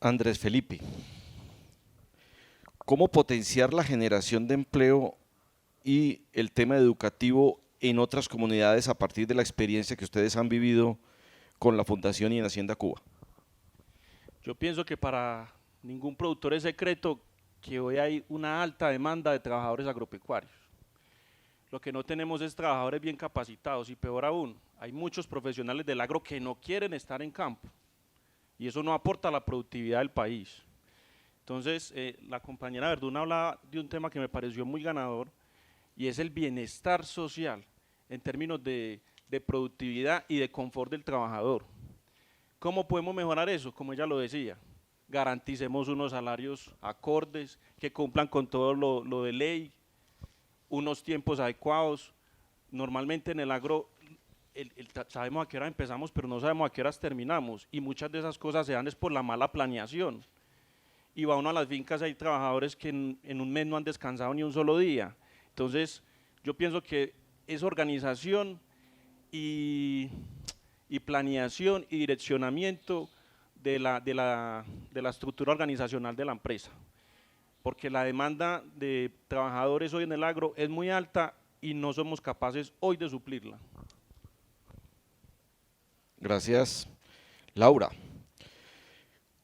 Andrés Felipe, ¿cómo potenciar la generación de empleo y el tema educativo en otras comunidades a partir de la experiencia que ustedes han vivido con la Fundación y en Hacienda Cuba? Yo pienso que para ningún productor es secreto que hoy hay una alta demanda de trabajadores agropecuarios. Lo que no tenemos es trabajadores bien capacitados y peor aún, hay muchos profesionales del agro que no quieren estar en campo y eso no aporta a la productividad del país. Entonces, la compañera Verduna hablaba de un tema que me pareció muy ganador y es el bienestar social en términos de productividad y de confort del trabajador. ¿Cómo podemos mejorar eso? Como ella lo decía, garanticemos unos salarios acordes, que cumplan con todo lo de ley, unos tiempos adecuados. Normalmente en el agro sabemos a qué hora empezamos, pero no sabemos a qué horas terminamos. Y muchas de esas cosas se dan es por la mala planeación. Y va uno a las fincas, hay trabajadores que en un mes no han descansado ni un solo día. Entonces, yo pienso que es organización y, y planeación y direccionamiento de la estructura organizacional de la empresa, porque la demanda de trabajadores hoy en el agro es muy alta y no somos capaces hoy de suplirla. Gracias. Laura,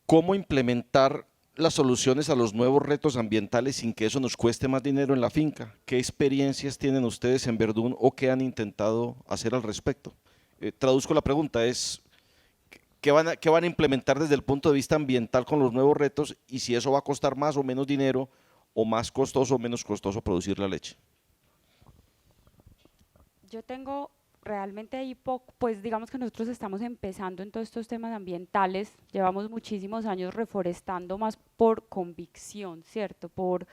¿cómo implementar las soluciones a los nuevos retos ambientales sin que eso nos cueste más dinero en la finca? ¿Qué experiencias tienen ustedes en Verdún o qué han intentado hacer al respecto? Traduzco la pregunta, es qué van a implementar desde el punto de vista ambiental con los nuevos retos y si eso va a costar más o menos dinero o más costoso o menos costoso producir la leche. Yo tengo realmente ahí poco, pues digamos que nosotros estamos empezando en todos estos temas ambientales, llevamos muchísimos años reforestando más por convicción, ¿cierto? Por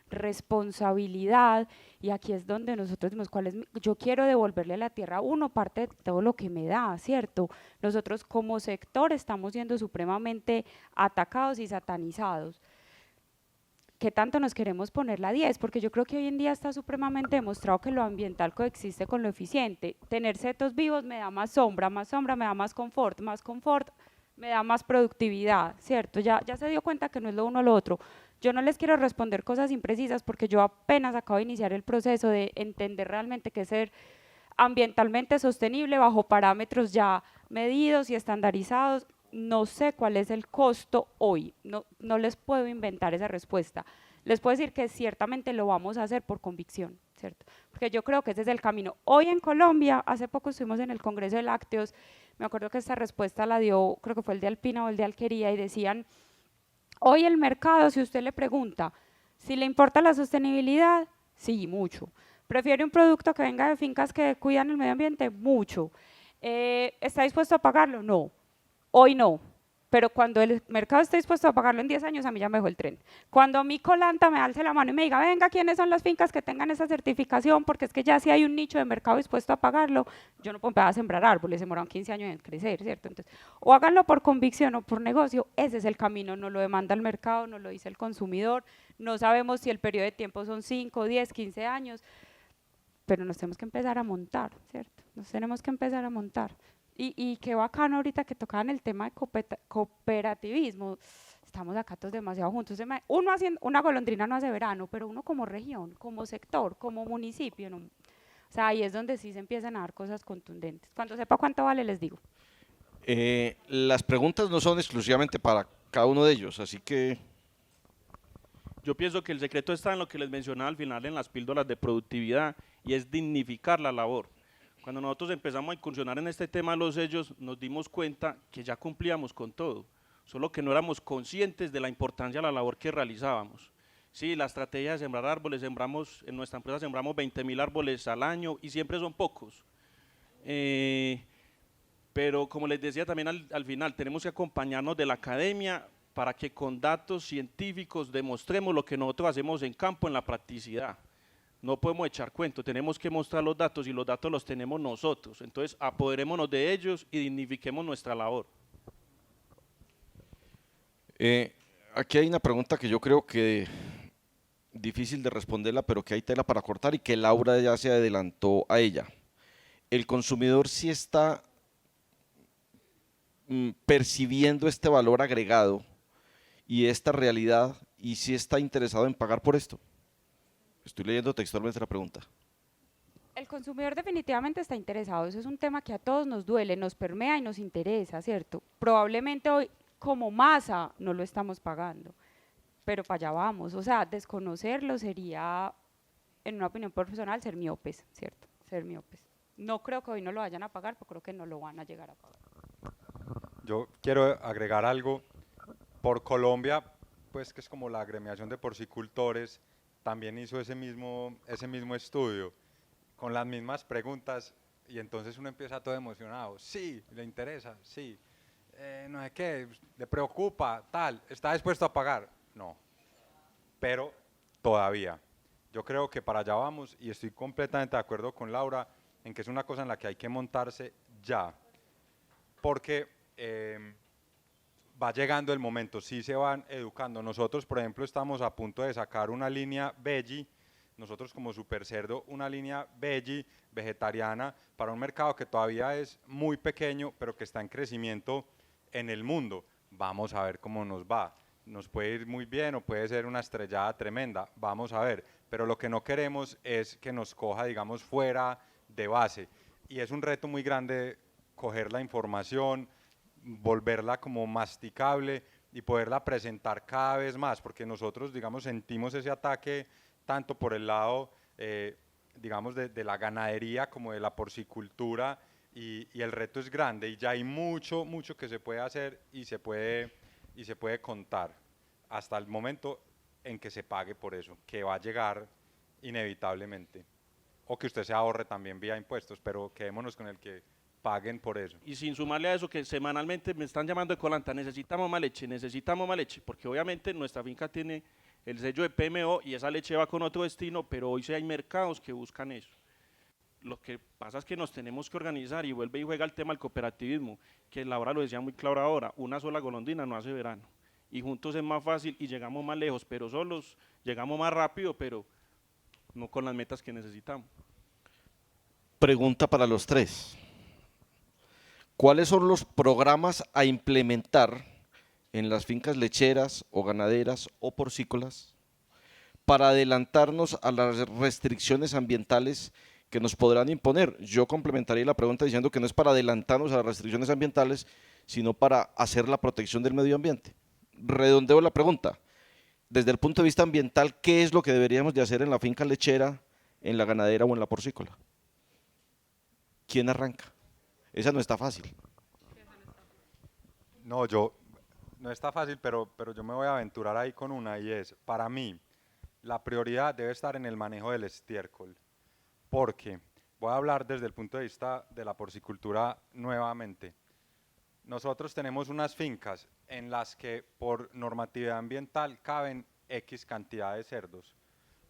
responsabilidad, y aquí es donde nosotros decimos yo quiero devolverle a la tierra a uno parte de todo lo que me da, ¿cierto? Nosotros como sector estamos siendo supremamente atacados y satanizados. ¿Qué tanto nos queremos poner la 10? Porque yo creo que hoy en día está supremamente demostrado que lo ambiental coexiste con lo eficiente. Tener setos vivos me da más sombra me da más confort me da más productividad, ¿cierto? Ya se dio cuenta que no es lo uno o lo otro. Yo no les quiero responder cosas imprecisas porque yo apenas acabo de iniciar el proceso de entender realmente qué es ser ambientalmente sostenible bajo parámetros ya medidos y estandarizados. No sé cuál es el costo hoy, no les puedo inventar esa respuesta. Les puedo decir que ciertamente lo vamos a hacer por convicción, ¿cierto? Porque yo creo que ese es el camino. Hoy en Colombia, hace poco estuvimos en el Congreso de Lácteos, me acuerdo que esta respuesta la dio, creo que fue el de Alpina o el de Alquería, y decían, hoy el mercado, si usted le pregunta si le importa la sostenibilidad, sí, mucho. ¿Prefiere un producto que venga de fincas que cuidan el medio ambiente? Mucho. ¿Está dispuesto a pagarlo? No. Hoy no, pero cuando el mercado esté dispuesto a pagarlo en 10 años, a mí ya me dejó el tren. Cuando mi colanta me alce la mano y me diga, venga, ¿quiénes son las fincas que tengan esa certificación? Porque es que ya si hay un nicho de mercado dispuesto a pagarlo, yo no puedo empezar a sembrar árboles, demoran 15 años en crecer, ¿cierto? Entonces, o háganlo por convicción o por negocio, ese es el camino, no lo demanda el mercado, no lo dice el consumidor, no sabemos si el periodo de tiempo son 5, 10, 15 años, pero nos tenemos que empezar a montar, ¿cierto? Nos tenemos que empezar a montar. Y qué bacano ahorita que tocaban el tema de cooperativismo. Estamos acá todos demasiado juntos. Uno haciendo, una golondrina no hace verano, pero uno como región, como sector, como municipio, ¿no? O sea, ahí es donde sí se empiezan a dar cosas contundentes. Cuando sepa cuánto vale, les digo. Las preguntas no son exclusivamente para cada uno de ellos, así que Yo pienso que el secreto está en lo que les mencionaba al final en las píldoras de productividad y es dignificar la labor. Cuando nosotros empezamos a incursionar en este tema de los sellos, nos dimos cuenta que ya cumplíamos con todo, solo que no éramos conscientes de la importancia de la labor que realizábamos. Sí, la estrategia de sembrar árboles, en nuestra empresa sembramos 20.000 árboles al año y siempre son pocos. Pero como les decía también al final, tenemos que acompañarnos de la academia para que con datos científicos demostremos lo que nosotros hacemos en campo, en la practicidad. No podemos echar cuento, tenemos que mostrar los datos y los datos los tenemos nosotros. Entonces, apoderémonos de ellos y dignifiquemos nuestra labor. eh, aquí hay una pregunta que yo creo que difícil de responderla, pero que hay tela para cortar y que Laura ya se adelantó a ella. El consumidor sí está percibiendo este valor agregado y esta realidad y si está interesado en pagar por esto? Estoy leyendo textualmente la pregunta. El consumidor definitivamente está interesado, eso es un tema que a todos nos duele, nos permea y nos interesa, ¿cierto? Probablemente hoy como masa no lo estamos pagando, pero para allá vamos, o sea, desconocerlo sería, en una opinión personal, ser miopes, ¿cierto? Ser miopes. No creo que hoy no lo vayan a pagar, pero creo que no lo van a llegar a pagar. Yo quiero agregar algo. Por Colombia, pues que es como la agremiación de porcicultores, también hizo ese mismo estudio, con las mismas preguntas, y entonces uno empieza todo emocionado. Sí, le interesa, sí. No sé qué, le preocupa, tal, ¿está dispuesto a pagar? No, pero todavía. Yo creo que para allá vamos y estoy completamente de acuerdo con Laura en que es una cosa en la que hay que montarse ya, porque va llegando el momento, sí se van educando. Nosotros, por ejemplo, estamos a punto de sacar una línea veggie, nosotros como Super Cerdo, una línea veggie vegetariana para un mercado que todavía es muy pequeño, pero que está en crecimiento en el mundo. Vamos a ver cómo nos va. Nos puede ir muy bien o puede ser una estrellada tremenda, vamos a ver. Pero lo que no queremos es que nos coja, digamos, fuera de base. Y es un reto muy grande coger la información, volverla como masticable y poderla presentar cada vez más, porque nosotros, digamos, sentimos ese ataque tanto por el lado, digamos, de la ganadería como de la porcicultura, y el reto es grande y ya hay mucho, mucho que se puede hacer y se puede contar hasta el momento en que se pague por eso, que va a llegar inevitablemente, o que usted se ahorre también vía impuestos, pero quedémonos con el que paguen por eso. Y sin sumarle a eso que semanalmente me están llamando de Colanta, necesitamos más leche, porque obviamente nuestra finca tiene el sello de PMO y esa leche va con otro destino, pero hoy sí hay mercados que buscan eso. Lo que pasa es que nos tenemos que organizar y vuelve y juega el tema del cooperativismo, que Laura lo decía muy claro ahora, una sola golondrina no hace verano. Y juntos es más fácil y llegamos más lejos, pero solos llegamos más rápido, pero no con las metas que necesitamos. Pregunta para los tres. ¿Cuáles son los programas a implementar en las fincas lecheras o ganaderas o porcícolas para adelantarnos a las restricciones ambientales que nos podrán imponer? Yo complementaría la pregunta diciendo que no es para adelantarnos a las restricciones ambientales, sino para hacer la protección del medio ambiente. Redondeo la pregunta. Desde el punto de vista ambiental, ¿qué es lo que deberíamos de hacer en la finca lechera, en la ganadera o en la porcícola? ¿Quién arranca? Esa no está fácil. No, no está fácil, pero yo me voy a aventurar ahí con una, y es, para mí, la prioridad debe estar en el manejo del estiércol, porque voy a hablar desde el punto de vista de la porcicultura nuevamente. Nosotros tenemos unas fincas en las que por normatividad ambiental caben X cantidad de cerdos,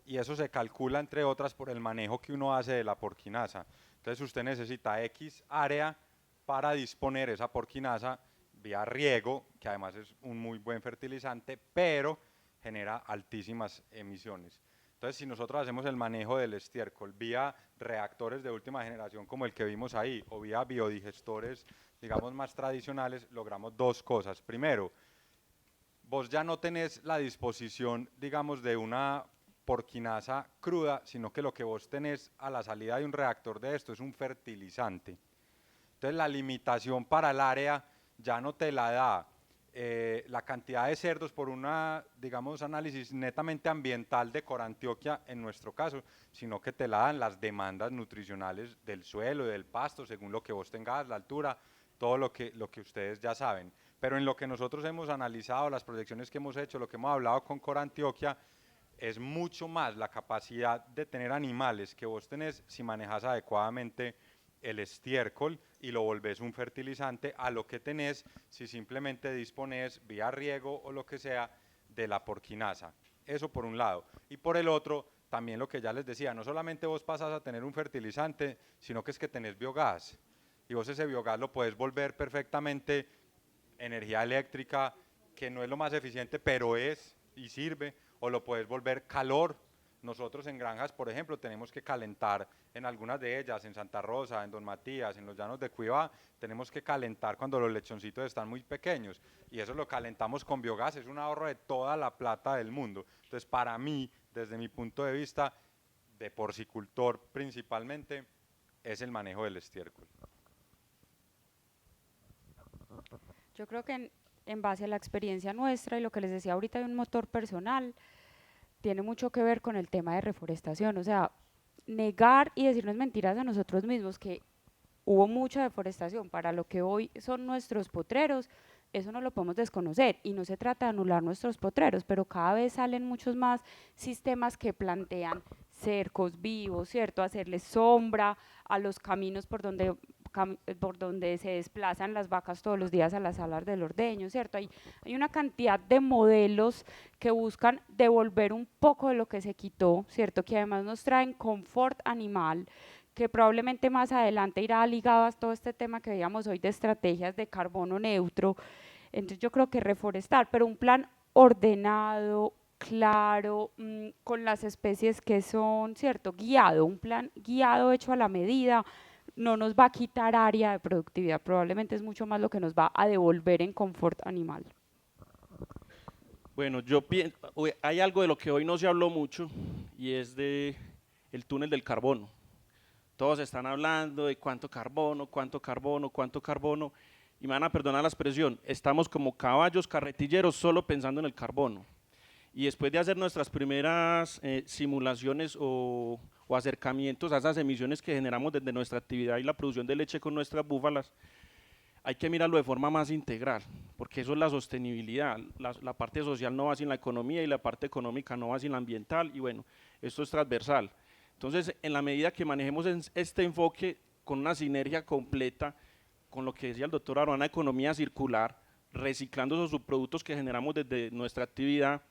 y eso se calcula entre otras por el manejo que uno hace de la porquinaza. Entonces usted necesita X área para disponer esa porquinaza vía riego, que además es un muy buen fertilizante, pero genera altísimas emisiones. Entonces, si nosotros hacemos el manejo del estiércol vía reactores de última generación como el que vimos ahí, o vía biodigestores, digamos, más tradicionales, logramos dos cosas. Primero, vos ya no tenés la disposición, digamos, de una porquinaza cruda, sino que lo que vos tenés a la salida de un reactor de esto es un fertilizante. Entonces la limitación para el área ya no te la da la cantidad de cerdos por una, digamos, análisis netamente ambiental de Corantioquia en nuestro caso, sino que te la dan las demandas nutricionales del suelo, del pasto, según lo que vos tengas, la altura, todo lo que ustedes ya saben. Pero en lo que nosotros hemos analizado, las proyecciones que hemos hecho, lo que hemos hablado con Corantioquia, es mucho más la capacidad de tener animales que vos tenés si manejas adecuadamente el estiércol y lo volvés un fertilizante a lo que tenés si simplemente disponés vía riego o lo que sea de la porquinaza. Eso por un lado. Y por el otro, también lo que ya les decía, no solamente vos pasás a tener un fertilizante, sino que es que tenés biogás. Y vos ese biogás lo podés volver perfectamente energía eléctrica, que no es lo más eficiente, pero es y sirve, o lo puedes volver calor, Nosotros en granjas, por ejemplo, tenemos que calentar en algunas de ellas, en Santa Rosa, en Don Matías, en los llanos de Cuivá, tenemos que calentar cuando los lechoncitos están muy pequeños y eso lo calentamos con biogás, es un ahorro de toda la plata del mundo. Entonces, para mí, desde mi punto de vista, de porcicultor principalmente, es el manejo del estiércol. Yo creo que en base a la experiencia nuestra y lo que les decía ahorita de un motor personal, tiene mucho que ver con el tema de reforestación, o sea, negar y decirnos mentiras a nosotros mismos que hubo mucha deforestación para lo que hoy son nuestros potreros, eso no lo podemos desconocer y no se trata de anular nuestros potreros, pero cada vez salen muchos más sistemas que plantean cercos vivos, ¿cierto? Hacerles sombra a los caminos por donde se desplazan las vacas todos los días a las salas del ordeño, ¿cierto? Hay una cantidad de modelos que buscan devolver un poco de lo que se quitó, ¿cierto? Que además nos traen confort animal, que probablemente más adelante irá ligado a todo este tema que veíamos hoy de estrategias de carbono neutro. Entonces yo creo que reforestar, pero un plan ordenado, claro, con las especies que son, ¿cierto? Guiado, un plan guiado hecho a la medida, no nos va a quitar área de productividad, probablemente es mucho más lo que nos va a devolver en confort animal. Bueno, yo pienso, hay algo de lo que hoy no se habló mucho y es de el túnel del carbono. Todos están hablando de cuánto carbono, cuánto carbono, cuánto carbono, y me van a perdonar la expresión, estamos como caballos carretilleros solo pensando en el carbono. Y después de hacer nuestras primeras simulaciones o acercamientos a esas emisiones que generamos desde nuestra actividad y la producción de leche con nuestras búfalas, hay que mirarlo de forma más integral, porque eso es la sostenibilidad, la parte social no va sin la economía y la parte económica no va sin la ambiental, y bueno, esto es transversal. Entonces, en la medida que manejemos este enfoque con una sinergia completa, con lo que decía el doctor Aruana, economía circular, reciclando esos subproductos que generamos desde nuestra actividad,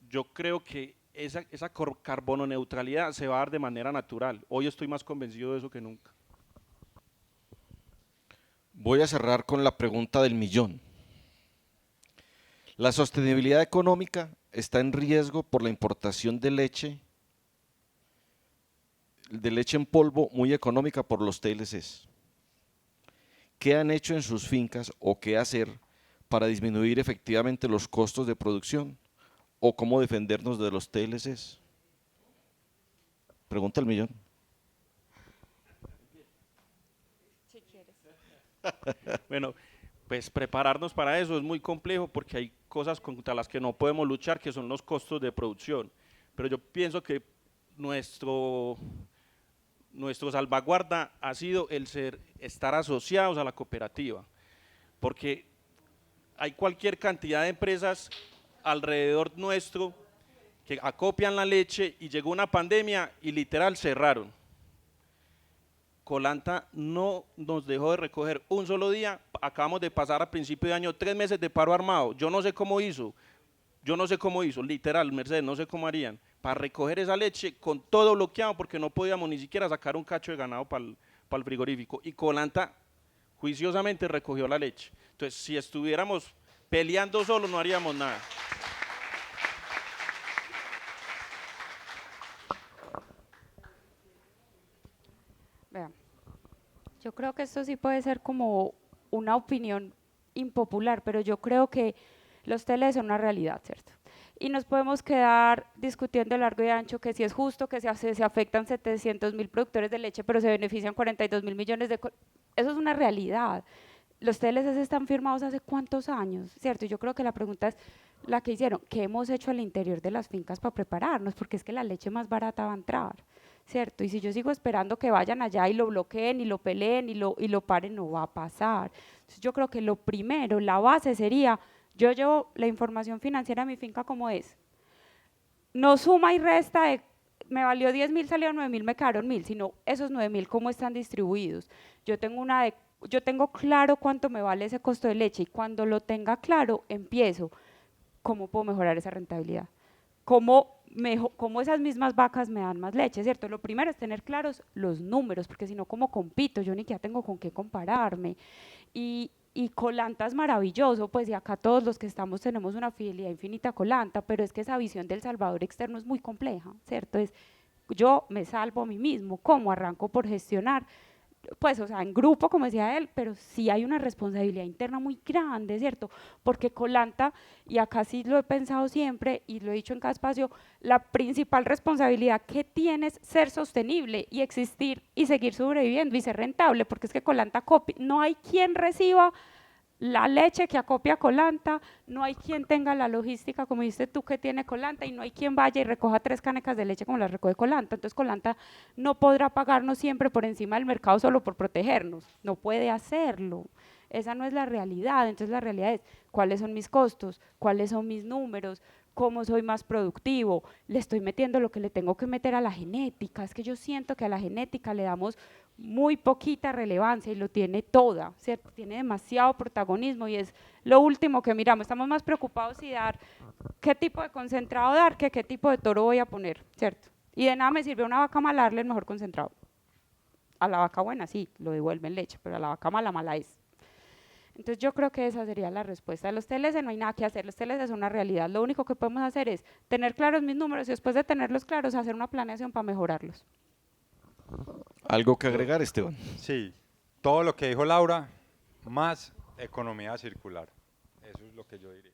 yo creo que esa carbono neutralidad se va a dar de manera natural. Hoy estoy más convencido de eso que nunca. Voy a cerrar con la pregunta del millón. La sostenibilidad económica está en riesgo por la importación de leche en polvo muy económica por los TLCs. ¿Qué han hecho en sus fincas o qué hacer para disminuir efectivamente los costos de producción? ¿O cómo defendernos de los TLCs? Pregunta el millón. Si quieres. Bueno, pues prepararnos para eso es muy complejo porque hay cosas contra las que no podemos luchar, que son los costos de producción. Pero yo pienso que nuestro salvaguarda ha sido estar asociados a la cooperativa, porque hay cualquier cantidad de empresas alrededor nuestro que acopian la leche y llegó una pandemia y literal cerraron. Colanta no nos dejó de recoger un solo día, acabamos de pasar a principio de año 3 meses de paro armado, yo no sé cómo hizo, literal, Mercedes, no sé cómo harían, para recoger esa leche con todo bloqueado porque no podíamos ni siquiera sacar un cacho de ganado para el frigorífico, y Colanta juiciosamente recogió la leche. Entonces, si estuviéramos peleando solo no haríamos nada. Vean, yo creo que esto sí puede ser como una opinión impopular, pero yo creo que los TLC son una realidad, ¿cierto? Y nos podemos quedar discutiendo de largo y ancho que si es justo que se afectan 700.000 productores de leche, pero se benefician 42.000 millones de… Eso es una realidad. Los TLCs están firmados hace cuántos años, ¿cierto? Y yo creo que la pregunta es la que hicieron, ¿qué hemos hecho al interior de las fincas para prepararnos? Porque es que la leche más barata va a entrar, ¿cierto? Y si yo sigo esperando que vayan allá y lo bloqueen y lo peleen y lo paren, no va a pasar. Entonces yo creo que lo primero, la base sería, yo llevo la información financiera de mi finca como es, no suma y resta de, me valió 10.000, salieron 9.000, me quedaron 1.000, sino esos 9.000 cómo están distribuidos. Yo tengo claro cuánto me vale ese costo de leche y cuando lo tenga claro, empiezo, ¿cómo puedo mejorar esa rentabilidad? ¿Cómo esas mismas vacas me dan más leche, ¿cierto? Lo primero es tener claros los números, porque si no, ¿cómo compito? Yo ni siquiera tengo con qué compararme. Y y Colanta es maravilloso, pues y acá todos los que estamos tenemos una fidelidad infinita a Colanta, pero es que esa visión del Salvador externo es muy compleja, ¿cierto? Es yo me salvo a mí mismo, ¿cómo? Arranco por gestionar, pues, o sea, en grupo, como decía él, pero sí hay una responsabilidad interna muy grande, ¿cierto? Porque Colanta, y acá sí lo he pensado siempre y lo he dicho en cada espacio, la principal responsabilidad que tiene es ser sostenible y existir y seguir sobreviviendo y ser rentable, porque es que Colanta copia, no hay quien reciba la leche que acopia Colanta, no hay quien tenga la logística, como dices tú, que tiene Colanta, y no hay quien vaya y recoja 3 canecas de leche como las recoge Colanta. Entonces Colanta no podrá pagarnos siempre por encima del mercado solo por protegernos, no puede hacerlo. Esa no es la realidad. Entonces la realidad es cuáles son mis costos, cuáles son mis números, cómo soy más productivo, le estoy metiendo lo que le tengo que meter a la genética. Es que yo siento que a la genética le damos muy poquita relevancia y lo tiene toda, ¿cierto? Tiene demasiado protagonismo y es lo último que miramos. Estamos más preocupados si dar qué tipo de concentrado dar que qué tipo de toro voy a poner, ¿cierto? Y de nada me sirve a una vaca mala darle el mejor concentrado. A la vaca buena sí, lo devuelven leche, pero a la vaca mala, mala es. Entonces yo creo que esa sería la respuesta. De los TLC no hay nada que hacer, los TLC son una realidad. Lo único que podemos hacer es tener claros mis números y después de tenerlos claros hacer una planeación para mejorarlos. ¿Algo que agregar, Esteban? Sí, todo lo que dijo Laura, más economía circular. Eso es lo que yo diría.